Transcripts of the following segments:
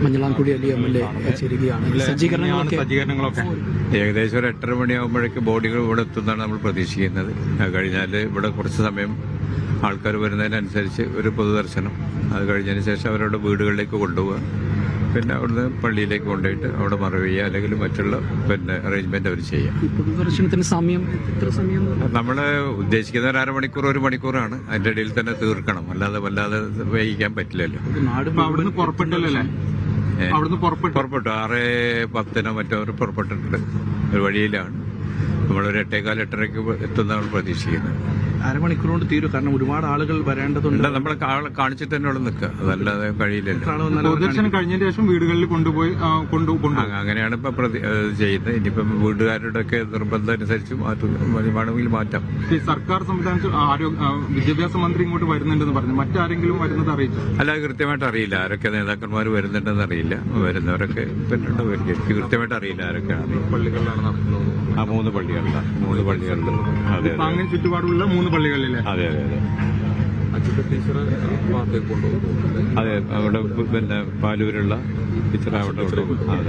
Manjalamkuzhi Ali MLA ചേരുകയാണ്. സജ്ജീകരണങ്ങളൊക്കെ ഏകദേശം ഒരു 8:30 മണിയാകുമ്പോഴേക്ക് ബോഡികൾ ഇവിടെ എത്തുന്നതാണ് നമ്മൾ പ്രതീക്ഷിക്കുന്നത്. കഴിഞ്ഞാൽ ഇവിടെ കുറച്ച് സമയം ആൾക്കാർ വരുന്നതിനനുസരിച്ച് ഒരു പൊതുദർശനം, അത് കഴിഞ്ഞതിന് ശേഷം അവരുടെ വീടുകളിലേക്ക് കൊണ്ടുപോവുക, പിന്നെ അവിടുന്ന് പള്ളിയിലേക്ക് കൊണ്ടുപോയിട്ട് അവിടെ മറവ് ചെയ്യുക, അല്ലെങ്കിൽ മറ്റുള്ള അറേഞ്ച്മെന്റ് അവർ ചെയ്യുക. പൊതുദർശനത്തിന് സമയം എത്ര സമയം? നമ്മൾ ഉദ്ദേശിക്കുന്ന ഒരു 1/2 മണിക്കൂർ 1 മണിക്കൂറാണ്. അതിന്റെ ഇടയിൽ തന്നെ തീർക്കണം, വല്ലാതെ വൈകിക്കാൻ പറ്റില്ലല്ലോ. അവിടുന്ന് പുറപ്പെട്ടല്ലേ? പുറപ്പെട്ടു 6:10 മറ്റോ പുറപ്പെട്ടിട്ടുണ്ട്. ഒരു വഴിയിലാണ്. നമ്മളൊരു 8:15-8:30 എത്തുന്നതാണ് പ്രതീക്ഷിക്കുന്നത്. 1/2 മണിക്കൂർ കൊണ്ട് തീരും, കാരണം ഒരുപാട് ആളുകൾ വരേണ്ടതുണ്ട്. നമ്മളെ കാണിച്ചിട്ട് തന്നെ അവിടെ നിൽക്കുക, അതല്ലാതെ കഴിയില്ലല്ലോ. പൊതുദർശനം കഴിഞ്ഞതിന് ശേഷം വീടുകളിൽ കൊണ്ടുപോയി അങ്ങനെയാണ് ഇപ്പൊ ചെയ്യുന്നത്. ഇനിയിപ്പം വീട്ടുകാരുടെ ഒക്കെ നിർബന്ധം അനുസരിച്ച് വേണമെങ്കിൽ മാറ്റാം. സർക്കാർ സംവിധാനം വിദ്യാഭ്യാസ മന്ത്രി ഇങ്ങോട്ട് വരുന്നുണ്ടെന്ന് പറഞ്ഞു, മറ്റാരെങ്കിലും വരുന്നത് അറിയിച്ചു? അല്ല, കൃത്യമായിട്ട് അറിയില്ല ആരൊക്കെ നേതാക്കന്മാർ വരുന്നുണ്ടെന്ന് അറിയില്ല. വരുന്നവരൊക്കെ എനിക്ക് കൃത്യമായിട്ട് അറിയില്ല ആരൊക്കെയാണ്. പള്ളികളിലാണ് നടത്തുന്നത്. 3 പള്ളികളിലാണ്. 3 പള്ളികളിൽ. അതെ, അങ്ങനെ ചുറ്റുപാടുള്ള 3 പള്ളികളിലെ. അതെ അതെ, അവിടെ പാലൂരുള്ള ടീച്ചർ അവിടെ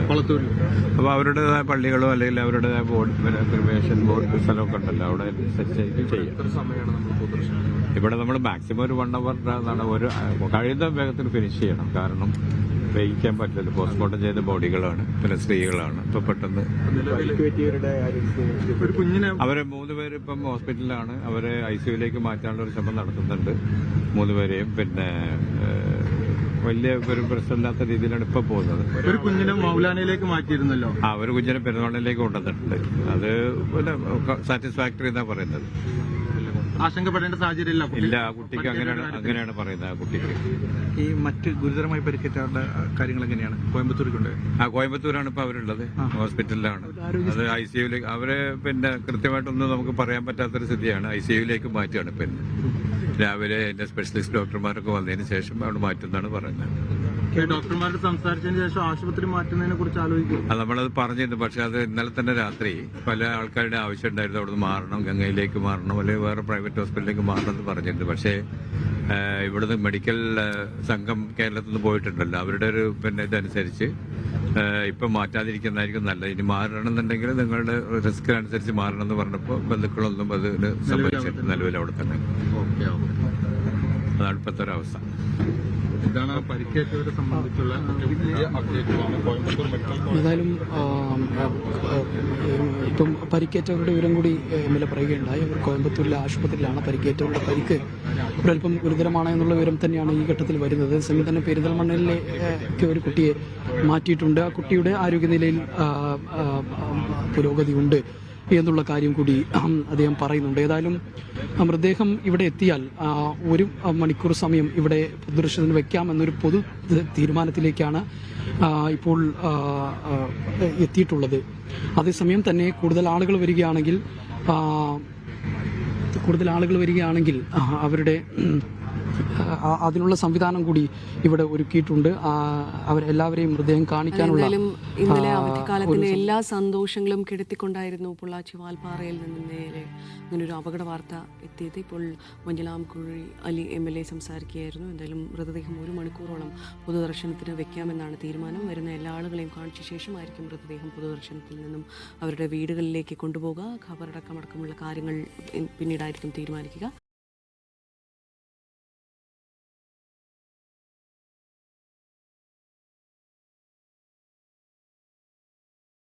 കൊളത്തൂരിൽ. അപ്പൊ അവരുടേതായ പള്ളികളോ അല്ലെങ്കിൽ അവരുടേതായ ക്രിമേഷൻ ബോർഡ് സ്ഥലമൊക്കെ ഉണ്ടല്ലോ, അവിടെ അനുസരിച്ചായിരിക്കും ചെയ്യും. ഇവിടെ നമ്മൾ മാക്സിമം ഒരു 1 അവർ ഒരു കഴിയുന്ന വേഗത്തിൽ ഫിനിഷ് ചെയ്യണം. കാരണം വൈകിക്കാൻ പറ്റില്ലല്ലോ. പോസ്റ്റ്മോർട്ടം ചെയ്ത ബോഡികളാണ്, പിന്നെ സ്ത്രീകളാണ്. ഇപ്പൊ പെട്ടെന്ന് അവരെ 3 പേര് ഇപ്പം ഹോസ്പിറ്റലിലാണ്. അവരെ ICUലേക്ക് മാറ്റാനുള്ള ഒരു ശ്രമം നടത്തുന്നുണ്ട്. 3 പേരെയും. പിന്നെ വലിയ ഒരു പ്രശ്നമില്ലാത്ത രീതിയിലാണ് ഇപ്പൊ പോകുന്നത്. ഒരു കുഞ്ഞിനെ മൗലാനയിലേക്ക് മാറ്റിയിരുന്നല്ലോ. ഒരു കുഞ്ഞിനെ പെരുന്നാളിലേക്ക് കൊണ്ടുവന്നിട്ടുണ്ട്. അത് പിന്നെ സാറ്റിസ്ഫാക്ടറി എന്നാ പറയുന്നത്. ആശങ്കപ്പെടേണ്ട സാഹചര്യം ഇല്ല. ആ കുട്ടിക്ക് അങ്ങനെയാണ് പറയുന്നത്. ആ കുട്ടിക്ക് ഈ മറ്റ് ഗുരുതരമായി പരിക്കേറ്റവരുടെ കാര്യങ്ങൾ എങ്ങനെയാണ്? കോയമ്പത്തൂരിലുണ്ട്. കോയമ്പത്തൂരാണ് ഇപ്പൊ അവരുള്ളത്. ഹോസ്പിറ്റലിലാണ്. അത് ICUലേക്ക് അവരെ പിന്നെ കൃത്യമായിട്ടൊന്നും നമുക്ക് പറയാൻ പറ്റാത്തൊരു സ്ഥിതിയാണ്. ICUലേക്ക് മാറ്റുകയാണ്. പിന്നെ രാവിലെ എന്റെ സ്പെഷ്യലിസ്റ്റ് ഡോക്ടർമാരൊക്കെ വന്നതിന് ശേഷം അവിടെ മാറ്റുന്നതാണ് പറയുന്നത്. ഡോക്ടർമാരോട് സംസാരിച്ചതിന് ശേഷം ആശുപത്രി മാറ്റുന്നതിനെ കുറിച്ച് ആലോചിക്കും. നമ്മളത് പറഞ്ഞിരുന്നു. പക്ഷെ അത് ഇന്നലെ തന്നെ രാത്രി പല ആൾക്കാരുടെ ആവശ്യം ഉണ്ടായിരുന്നു. അവിടുന്ന് മാറണം, ഗംഗയിലേക്ക് മാറണം, അല്ലെങ്കിൽ വേറെ പ്രൈവറ്റ് ഹോസ്പിറ്റലിലേക്ക് മാറണം എന്ന് പറഞ്ഞിരുന്നു. പക്ഷേ ഇവിടുന്ന് മെഡിക്കൽ സംഘം കേരളത്തിൽ നിന്ന് പോയിട്ടുണ്ടല്ലോ, അവരുടെ ഒരു ഇതനുസരിച്ച് ഇപ്പം മാറ്റാതിരിക്കുന്നതായിരിക്കും നല്ലത്. ഇനി മാറണമെന്നുണ്ടെങ്കിൽ നിങ്ങളുടെ റിസ്ക് അനുസരിച്ച് മാറണം എന്ന് പറഞ്ഞപ്പോൾ ബന്ധുക്കളൊന്നും അതിന് സംബന്ധിച്ചിട്ട് നിലവിൽ അവിടെ തന്നെ. അതാണ് ഇപ്പോഴത്തെ ഒരവസ്ഥ. ഇതാണ് പരിക്കേറ്റവരെ സംബന്ധിച്ചുള്ള ഏതായാലും ഇപ്പം പരിക്കേറ്റവരുടെ വിവരം കൂടി MLA പറയുകയുണ്ടായി. അവർ കോയമ്പത്തൂരിലെ ആശുപത്രിയിലാണ്. പരിക്കേറ്റവരുടെ പരിക്ക് ഒരല്പം ഗുരുതരമാണ് എന്നുള്ള വിവരം തന്നെയാണ് ഈ ഘട്ടത്തിൽ വരുന്നത്. സമയം തന്നെ പെരിന്തൽമണ്ണയിലേക്ക് ഒരു കുട്ടിയെ മാറ്റിയിട്ടുണ്ട്. ആ കുട്ടിയുടെ ആരോഗ്യനിലയിൽ പുരോഗതിയുണ്ട് എന്നുള്ള കാര്യം കൂടി അദ്ദേഹം പറയുന്നുണ്ട്. ഏതായാലും മൃതദേഹം ഇവിടെ എത്തിയാൽ 1 മണിക്കൂർ സമയം ഇവിടെ പൊതുദർശനത്തിന് വെക്കാമെന്നൊരു പൊതു തീരുമാനത്തിലേക്കാണ് ഇപ്പോൾ എത്തിയിട്ടുള്ളത്. അതേസമയം തന്നെ കൂടുതൽ ആളുകൾ വരികയാണെങ്കിൽ അവരുടെ അതിനുള്ള സംവിധാനം കൂടി ഇവിടെ ഒരുക്കിയിട്ടുണ്ട്. അവരെല്ലാവരെയും മൃതദേഹം കാണിക്കാനുള്ള ഇന്നലെ അവധിക്കാലത്തിന്റെ എല്ലാ സന്തോഷങ്ങളും കെടുത്തിക്കൊണ്ടായിരുന്നു പൊള്ളാച്ചി വാൽപ്പാറയിൽ നിന്ന് നേരെ ഇങ്ങനൊരു അപകട വാർത്ത എത്തിയത്. ഇപ്പോൾ മഞ്ഞളാംകുഴി അലി MLA സംസാരിക്കുകയായിരുന്നു. എന്തായാലും മൃതദേഹം 1 മണിക്കൂറോളം പൊതുദർശനത്തിന് വെക്കാമെന്നാണ് തീരുമാനം. വരുന്ന എല്ലാ ആളുകളെയും കാണിച്ച ശേഷമായിരിക്കും മൃതദേഹം പൊതുദർശനത്തിൽ നിന്നും അവരുടെ വീടുകളിലേക്ക് കൊണ്ടുപോകുക. ഖബറടക്കമുള്ള കാര്യങ്ങൾ പിന്നീടായിരിക്കും തീരുമാനിക്കുക.